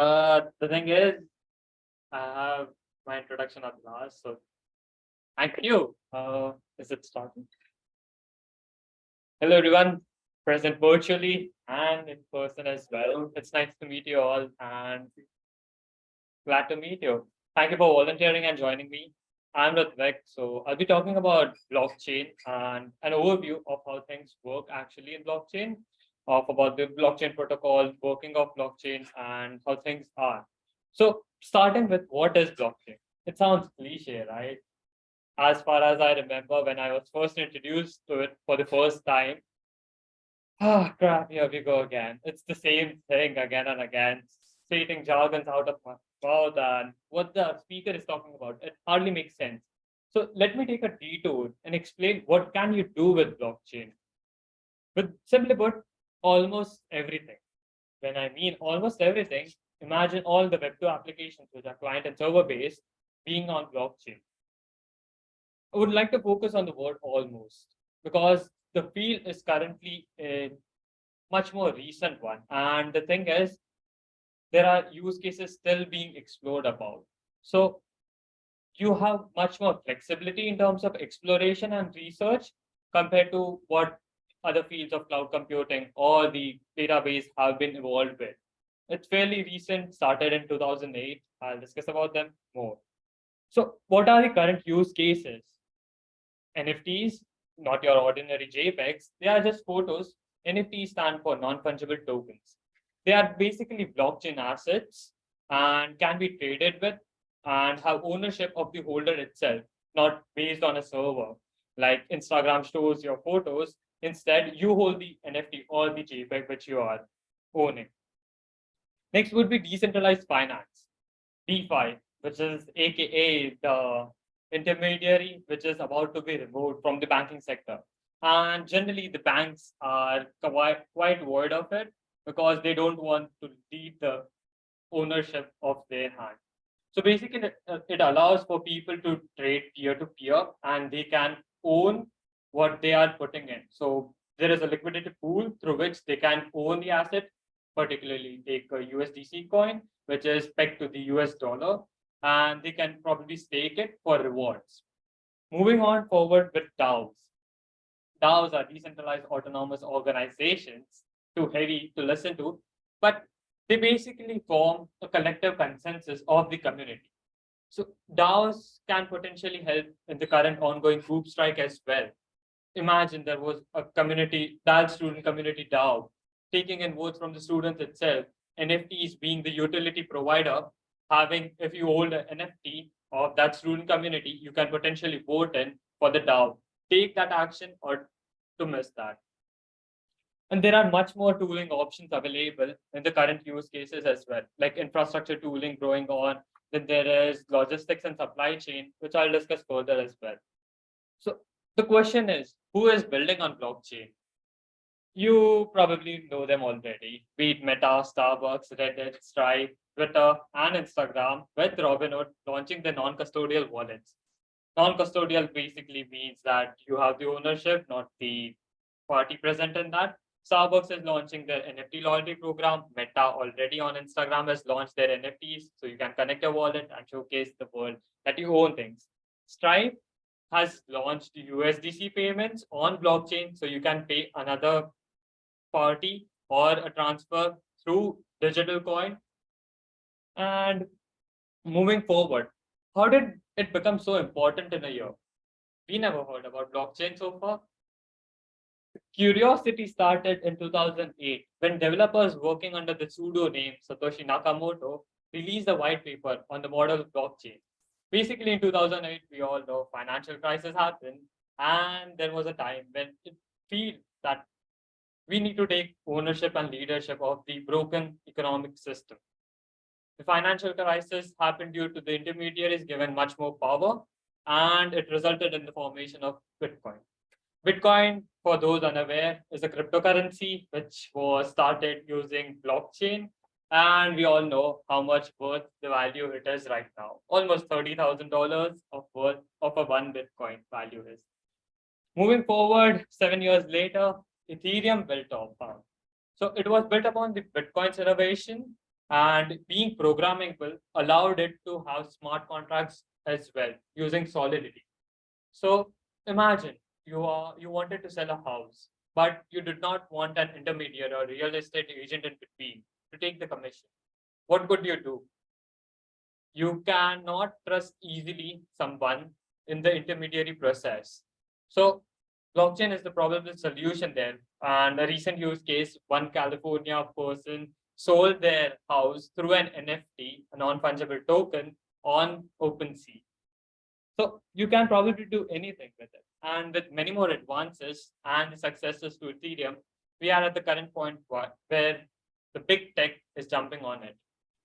The thing is, I have my introduction at last, so thank you. Is it starting? Hello, everyone, present virtually and in person as well. It's nice to meet you all, and glad to meet you. Thank you for volunteering and joining me. I'm Rutvik, so I'll be talking about blockchain and an overview of how things work actually in blockchain, of about the blockchain protocol, working of blockchain, and how things are. So, starting with what is blockchain? It sounds cliche, right? As far as I remember, when I was first introduced to it for the first time, ah, crap, here we go again. It's the same thing again and again, stating jargons out of my mouth and what the speaker is talking about. It hardly makes sense. So let me take a detour and explain what can you do with blockchain. With simply put, almost everything. When I mean almost everything, imagine all the Web2 applications which are client and server based being on blockchain. I would like to focus on the word almost because the field is currently a much more recent one. And the thing is, there are use cases still being explored about. So you have much more flexibility in terms of exploration and research compared to what other fields of cloud computing or the database have been evolved with. It's fairly recent, started in 2008. I'll discuss about them more. So what are the current use cases? NFTs, not your ordinary JPEGs, they are just photos. NFTs stand for non-fungible tokens. They are basically blockchain assets and can be traded with and have ownership of the holder itself, not based on a server. Like Instagram stores your photos, instead you hold the NFT or the JPEG which you are owning. Next would be decentralized finance, DeFi, which is AKA the intermediary, which is about to be removed from the banking sector. And generally, the banks are quite worried of it because they don't want to leave the ownership of their hand. So basically, it allows for people to trade peer to peer and they can own what they are putting in. So there is a liquidity pool through which they can own the asset, particularly take a USDC coin, which is pegged to the US dollar, and they can probably stake it for rewards. Moving on forward with DAOs. DAOs are decentralized autonomous organizations, too heavy to listen to, but they basically form a collective consensus of the community. So DAOs can potentially help in the current ongoing group strike as well. Imagine there was a community, that student community DAO, taking in votes from the students itself, NFTs being the utility provider, having, if you hold an NFT of that student community, you can potentially vote in for the DAO. Take that action or to miss that. And there are much more tooling options available in the current use cases as well, like infrastructure tooling growing on. Then there is logistics and supply chain, which I'll discuss further as well. So the question is, who is building on blockchain? You probably know them already, be it Meta, Starbucks, Reddit, Stripe, Twitter, and Instagram, with Robinhood launching the non-custodial wallets. Non-custodial basically means that you have the ownership, not the party present in that. Starbucks is launching their NFT loyalty program. Meta already on Instagram has launched their NFTs, so you can connect your wallet and showcase the world that you own things. Stripe has launched USDC payments on blockchain, so you can pay another party or a transfer through digital coin. And moving forward, how did it become so important in a year? We never heard about blockchain so far. Curiosity started in 2008 when developers working under the pseudonym Satoshi Nakamoto released a white paper on the model of blockchain. Basically, in 2008, we all know financial crisis happened, and there was a time when it feels that we need to take ownership and leadership of the broken economic system. The financial crisis happened due to the intermediaries given much more power, and it resulted in the formation of Bitcoin. Bitcoin, for those unaware, is a cryptocurrency which was started using blockchain. And we all know how much worth the value it is right now. Almost $30,000 of worth of a one Bitcoin value is. Moving forward, 7 years later, Ethereum built upon. So it was built upon the Bitcoin's innovation, And being programmable allowed it to have smart contracts as well using Solidity. So imagine you wanted to sell a house, but you did not want an intermediary or real estate agent in between to take the commission. What could you do? You cannot trust easily someone in the intermediary process. So blockchain is the probable solution there. And a recent use case, one California person sold their house through an NFT, a non-fungible token, on OpenSea. So you can probably do anything with it. And with many more advances and the successes to Ethereum, we are at the current point where the big tech is jumping on it.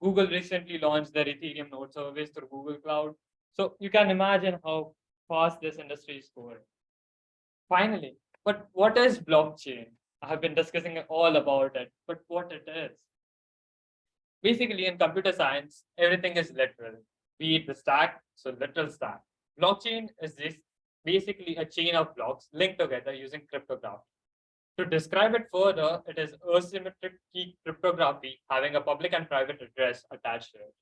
Google recently launched their Ethereum node service through Google Cloud. So you can imagine how fast this industry is going. Finally, but what is blockchain? I have been discussing all about it, but what it is? Basically, in computer science, everything is literal. Be it the stack, so literal stack. Blockchain is this basically a chain of blocks linked together using cryptography. To describe it further, it is asymmetric key cryptography having a public and private address attached to it.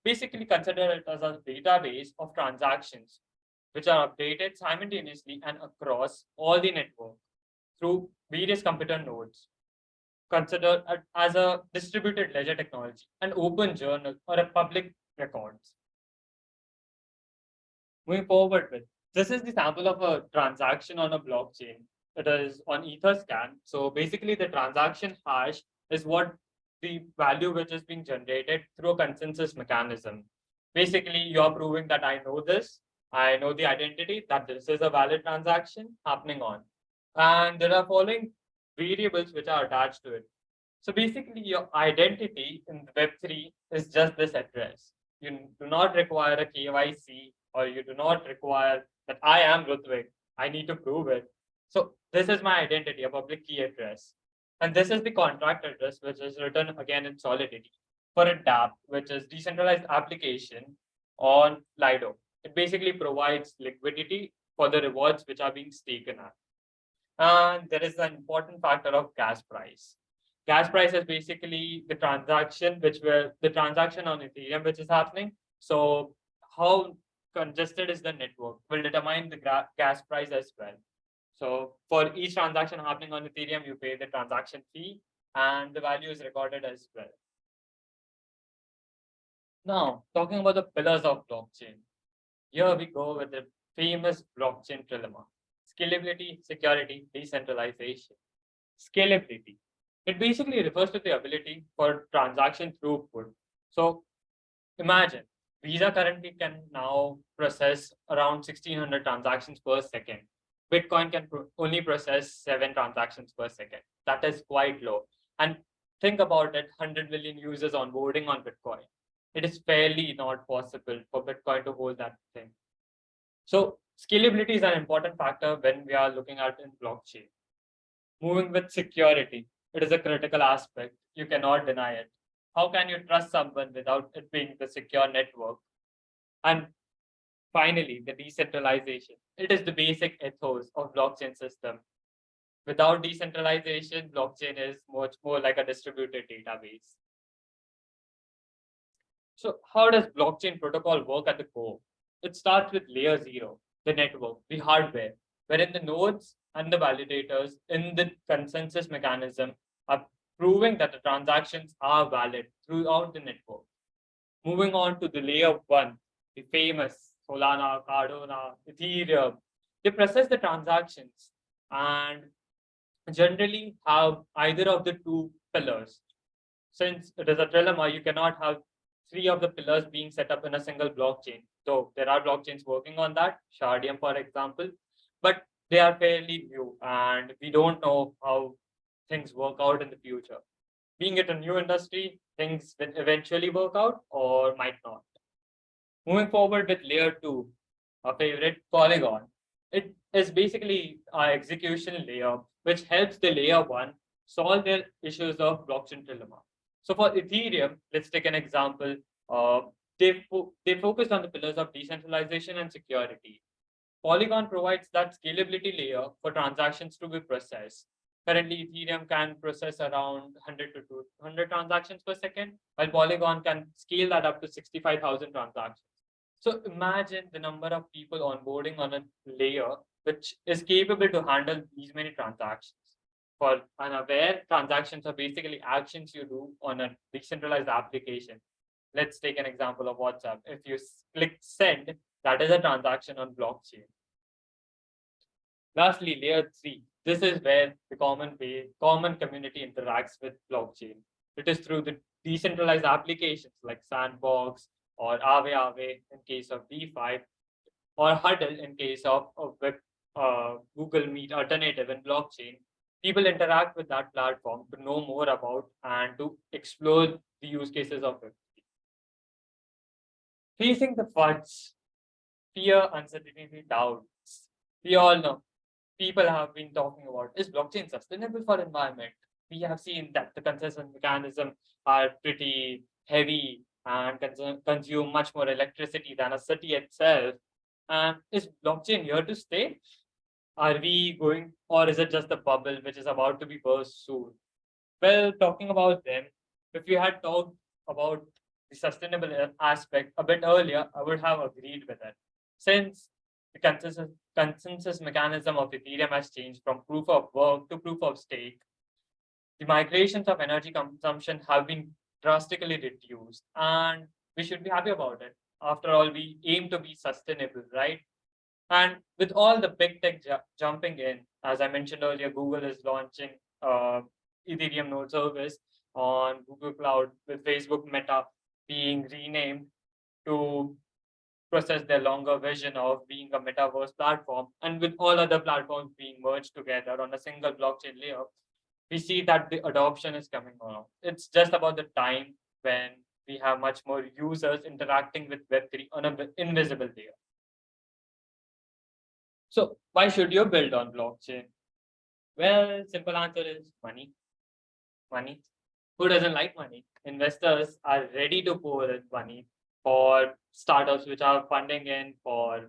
Basically, consider it as a database of transactions which are updated simultaneously and across all the network through various computer nodes. Consider it as a distributed ledger technology, an open journal, or a public records. Moving forward with this is the sample of a transaction on a blockchain. It is on Etherscan. So basically, the transaction hash is what the value which is being generated through a consensus mechanism. Basically, you're proving that I know this, I know the identity, that this is a valid transaction happening on. And there are following variables which are attached to it. So basically, your identity in Web3 is just this address. You do not require a KYC, or you do not require that I am Rutvik. I need to prove it. So this is my identity, a public key address. And this is the contract address, which is written again in Solidity for a dApp, which is decentralized application on Lido. It basically provides liquidity for the rewards which are being taken at. And there is an important factor of gas price. Gas price is basically the transaction the transaction on Ethereum which is happening. So how congested is the network will determine the gas price as well. So for each transaction happening on Ethereum, you pay the transaction fee and the value is recorded as well. Now, talking about the pillars of blockchain. Here we go with the famous blockchain trilemma: scalability, security, decentralization. Scalability. It basically refers to the ability for transaction throughput. So imagine Visa currently can now process around 1600 transactions per second. Bitcoin can only process 7 transactions per second. That is quite low. And think about it, 100 million users onboarding on Bitcoin. It is fairly not possible for Bitcoin to hold that thing. So scalability is an important factor when we are looking at in blockchain. Moving with security, it is a critical aspect. You cannot deny it. How can you trust someone without it being the secure network? And finally, the decentralization. It is the basic ethos of blockchain system. Without decentralization, blockchain is much more like a distributed database. So how does blockchain protocol work at the core? It starts with layer zero, the network, the hardware, wherein the nodes and the validators in the consensus mechanism are proving that the transactions are valid throughout the network. Moving on to the layer one, the famous Solana, Cardano, Ethereum, they process the transactions and generally have either of the two pillars. Since it is a trilemma, you cannot have 3 of the pillars being set up in a single blockchain. Though there are blockchains working on that, Shardium, for example, but they are fairly new and we don't know how things work out in the future. Being it a new industry, things will eventually work out or might not. Moving forward with layer two, our favorite Polygon. It is basically our execution layer, which helps the layer one solve their issues of blockchain trilemma. So for Ethereum, let's take an example. They focused on the pillars of decentralization and security. Polygon provides that scalability layer for transactions to be processed. Currently, Ethereum can process around 100 to 200 transactions per second, while Polygon can scale that up to 65,000 transactions. So imagine the number of people onboarding on a layer which is capable to handle these many transactions. For unaware, transactions are basically actions you do on a decentralized application. Let's take an example of WhatsApp. If you click send, that is a transaction on blockchain. Lastly, layer 3. This is where the common community interacts with blockchain. It is through the decentralized applications like Sandbox or Aave in case of DeFi, or Huddle in case of Google Meet alternative in blockchain. People interact with that platform to know more about and to explore the use cases of it. Facing the funds, fear, uncertainty, doubts. We all know people have been talking about, is blockchain sustainable for environment? We have seen that the consensus mechanism are pretty heavy and consume much more electricity than a city itself. And is blockchain here to stay? Are we going, or is it just a bubble which is about to be burst soon? Well, talking about them, if you had talked about the sustainable aspect a bit earlier, I would have agreed with it. Since the consensus mechanism of Ethereum has changed from proof of work to proof of stake, the migrations of energy consumption have been drastically reduced, and we should be happy about it. After all, we aim to be sustainable, right? And with all the big tech jumping in, as I mentioned earlier, Google is launching Ethereum node service on Google Cloud, with Facebook Meta being renamed to process their longer vision of being a metaverse platform, and with all other platforms being merged together on a single blockchain layer, we see that the adoption is coming along. It's just about the time when we have much more users interacting with Web3 on an invisible layer. So why should you build on blockchain? Well, simple answer is money. Money. Who doesn't like money? Investors are ready to pour in money for startups which are funding in for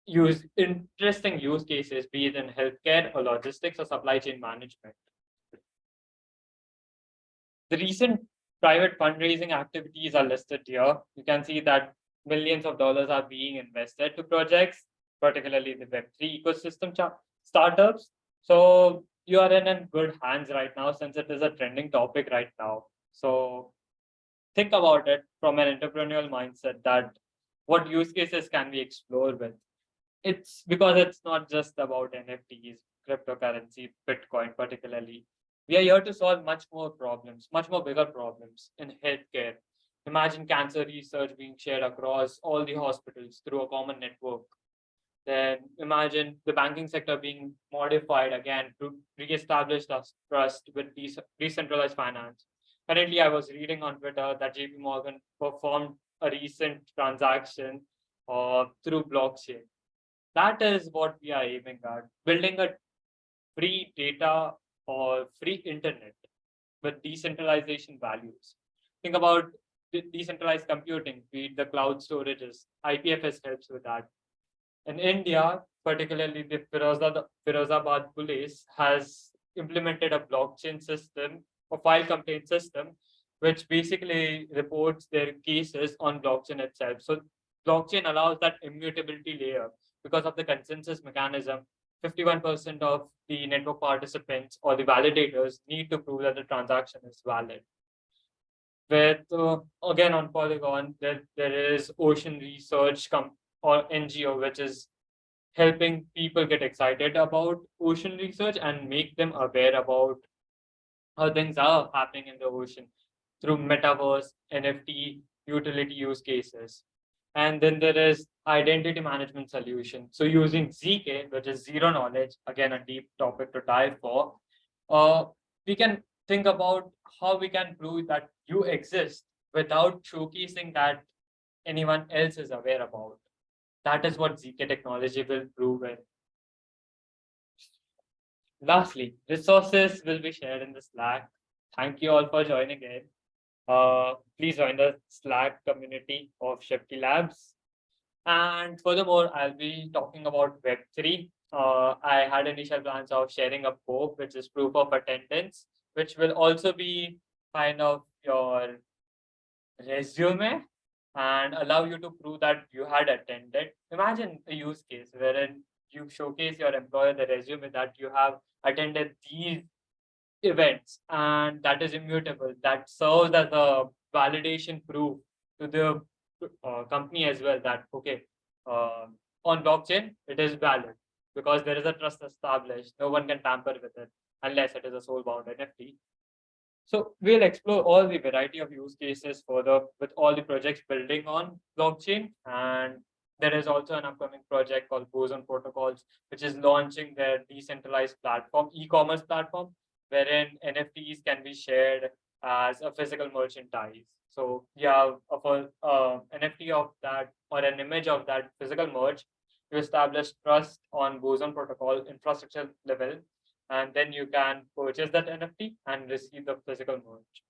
use interesting use cases, be it in healthcare or logistics or supply chain management. The recent private fundraising activities are listed here. You can see that millions of dollars are being invested to projects, particularly the Web3 ecosystem startups. So you are in good hands right now, since it is a trending topic right now. So think about it from an entrepreneurial mindset, that what use cases can we explore with? It's because it's not just about NFTs, cryptocurrency, Bitcoin particularly. We are here to solve much more problems, much more bigger problems in healthcare. Imagine cancer research being shared across all the hospitals through a common network. Then imagine the banking sector being modified again to reestablish trust with decentralized finance. Currently, I was reading on Twitter that JP Morgan performed a recent transaction through blockchain. That is what we are aiming at, building a free data or free internet with decentralization values. Think about decentralized computing, be it the cloud storages. IPFS helps with that. In India, particularly the Firozabad police has implemented a blockchain system, a file contained system, which basically reports their cases on blockchain itself. So blockchain allows that immutability layer because of the consensus mechanism. 51% of the network participants or the validators need to prove that the transaction is valid. With again on Polygon, there is Ocean Research or NGO, which is helping people get excited about ocean research and make them aware about how things are happening in the ocean through metaverse, NFT, utility use cases. And then there is identity management solution. So using ZK, which is zero knowledge, again, a deep topic to dive for, we can think about how we can prove that you exist without showcasing that anyone else is aware about. That is what ZK technology will prove it. Lastly, resources will be shared in the Slack. Thank you all for joining in. Please join the Slack community of Shifty Labs. And furthermore, I'll be talking about Web3 I had initial plans of sharing a POP, which is proof of attendance, which will also be kind of your resume and allow you to prove that you had attended. Imagine a use case wherein you showcase your employer the resume that you have attended these events, and that is immutable. That serves as a validation proof to the company as well that okay, uh, on blockchain it is valid because there is a trust established. No one can tamper with it unless it is a soul bound NFT. So we'll explore all the variety of use cases further with all the projects building on blockchain. And there is also an upcoming project called Boson Protocols, which is launching their decentralized platform, e-commerce platform, wherein NFTs can be shared as a physical merchandise. So you have NFT of that or an image of that physical merch to establish trust on Boson Protocol infrastructure level, and then you can purchase that NFT and receive the physical merch.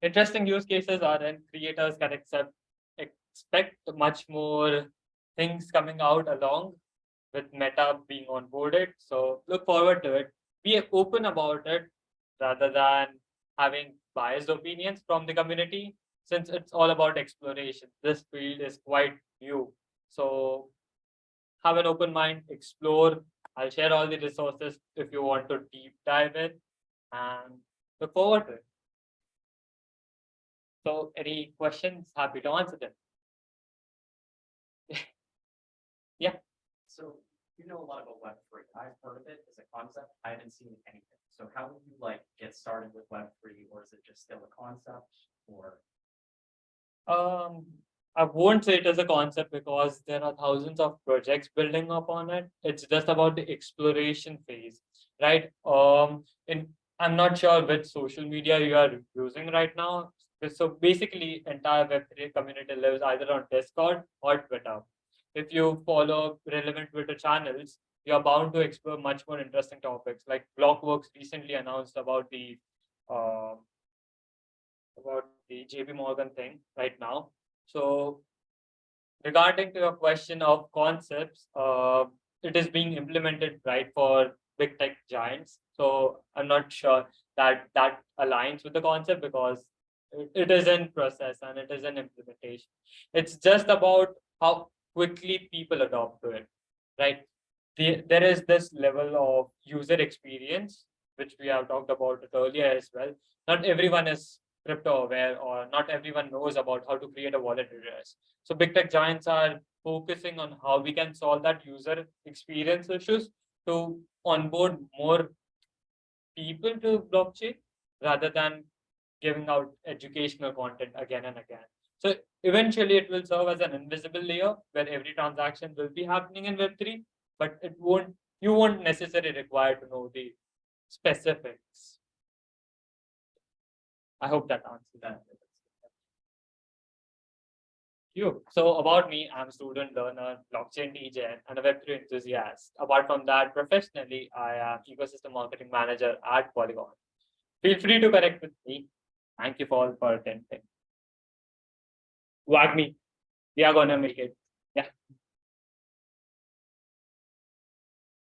Interesting use cases are when creators can expect much more things coming out along with Meta being onboarded. So look forward to it. Be open about it rather than having biased opinions from the community, since it's all about exploration. This field is quite new. So have an open mind, explore. I'll share all the resources if you want to deep dive in, and look forward to it. So, any questions? Happy to answer them. Yeah. So you know a lot about Web3. I've heard of it as a concept. I haven't seen anything. So how would you like get started with Web3, or is it just still a concept? Or Um, I won't say it as a concept because there are thousands of projects building up on it. It's just about the exploration phase, right? In I'm not sure which social media you are using right now. So basically, entire Web3 community lives either on Discord or Twitter. If you follow relevant Twitter channels, you're bound to explore much more interesting topics. Like Blockworks recently announced uh, about the JP Morgan thing right now. So regarding to your question of concepts, it is being implemented right for big tech giants. So I'm not sure that that aligns with the concept because it is in process and it is in implementation. It's just about how quickly people adopt to it, right? There is this level of user experience, which we have talked about it earlier as well. Not everyone is crypto aware or not everyone knows about how to create a wallet address. So big tech giants are focusing on how we can solve that user experience issues to onboard more people to blockchain rather than giving out educational content again and again. So eventually it will serve as an invisible layer where every transaction will be happening in Web3, but you won't necessarily require to know the specifics. I hope that answers that. You. So about me, I'm a student learner, blockchain DJ, and a Web3 enthusiast. Apart from that, professionally, I am ecosystem marketing manager at Polygon. Feel free to connect with me. Thank you all for attending. Wag me. We are gonna make it.